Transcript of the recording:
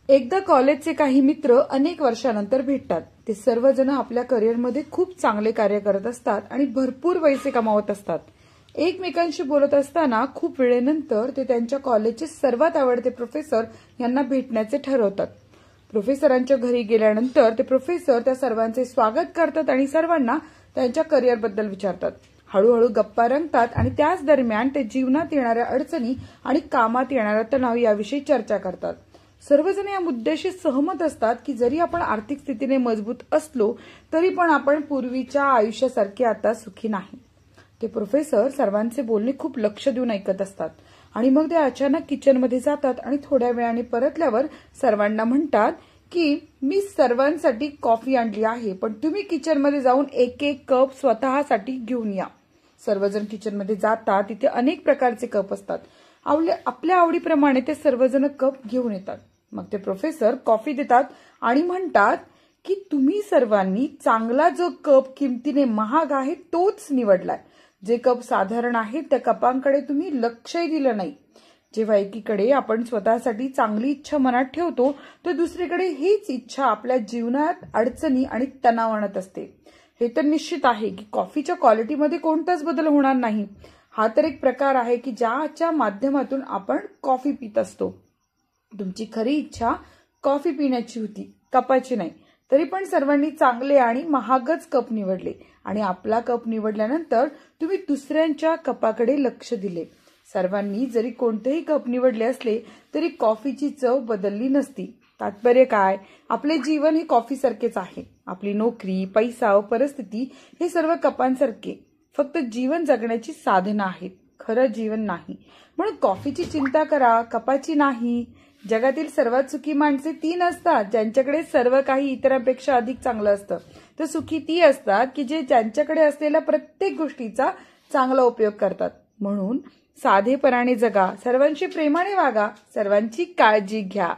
एकदा कॉलेजचे काही मित्र अनेक वर्षानंतर भेटतात। ते सर्वजण आपल्या करिअरमध्ये खूप चांगले कार्य करत असतात आणि भरपूर पैसे कमावत असतात। एकमेकांशी बोलत असताना खूप वेळेनंतर ते त्यांच्या कॉलेजचे सर्वात आवडते प्रोफेसर यांना भेटण्याचे ठरवतात। प्रोफेसरांच्या घरी गेल्यानंतर ते प्रोफेसर त्या सर्वांचे स्वागत करतात आणि सर्वांना त्यांच्या करिअरबद्दल विचारतात। हळूहळू गप्पा रंगतात आणि त्याच दरम्यान ते जीवनात येणाऱ्या अडचणी आणि कामात येणारा तणाव याविषयी चर्चा करतात। सर्वजण या मुद्द्याशी सहमत असतात की जरी आपण आर्थिक स्थितीने मजबूत असलो तरी पण आपण पूर्वीच्या आयुष्यासारखे आता सुखी नाही। ते प्रोफेसर सर्वांचे बोलणे खूप लक्ष देऊन ऐकत असतात आणि मग ते अचानक किचनमध्ये जातात आणि थोड्या वेळाने परतल्यावर सर्वांना म्हणतात की मी सर्वांसाठी कॉफी आणली आहे, पण तुम्ही किचनमध्ये जाऊन एक एक कप स्वतःसाठी घेऊन या। सर्वजण किचनमध्ये जातात। तिथे अनेक प्रकारचे कप असतात। आपल्या आवडीप्रमाणे ते सर्वजण कप घेऊन येतात। मग ते प्रोफेसर कॉफी देतात आणि म्हणतात की तुम्ही सर्वांनी चांगला जो कप किमतीने महाग आहे तोच निवडलाय। जे कप साधारण आहेत त्या कपांकडे तुम्ही लक्षही दिलं नाही। जेव्हा एकीकडे आपण स्वतःसाठी चांगली इच्छा मनात ठेवतो तर दुसरीकडे हीच इच्छा आपल्या जीवनात अडचणी आणि तणाव आणत असते। हे तर निश्चित आहे की कॉफीच्या क्वालिटीमध्ये कोणताच बदल होणार नाही। हा तर एक प्रकार आहे की ज्याच्या माध्यमातून आपण कॉफी पित असतो। तुमची खरी इच्छा कॉफी पिण्याची होती, कपाची नाही। तरी पण सर्वांनी चांगले आणि महागच कप निवडले आणि आपला कप निवडल्यानंतर तुम्ही दुसऱ्यांच्या कपाकडे लक्ष दिले। सर्वांनी जरी कोणतेही कप निवडले असले तरी कॉफीची चव बदलली नसती। तात्पर्य काय? आपले जीवन हे कॉफीसारखेच आहे। आपली नोकरी, पैसा व परिस्थिती हे सर्व कपांसारखे फक्त जीवन जगण्याची साधनं आहेत, खरं जीवन नाही। म्हणून कॉफीची चिंता करा, कपाची नाही। जगातील सर्वात सुखी माणसे ती नसतात ज्यांच्याकडे सर्व काही इतरांपेक्षा अधिक चांगलं असतं, तर सुखी ती असतात की जे ज्यांच्याकडे असलेल्या प्रत्येक गोष्टीचा चांगला उपयोग करतात। म्हणून साधेपणाने जगा, सर्वांशी प्रेमाने वागा, सर्वांची काळजी घ्या।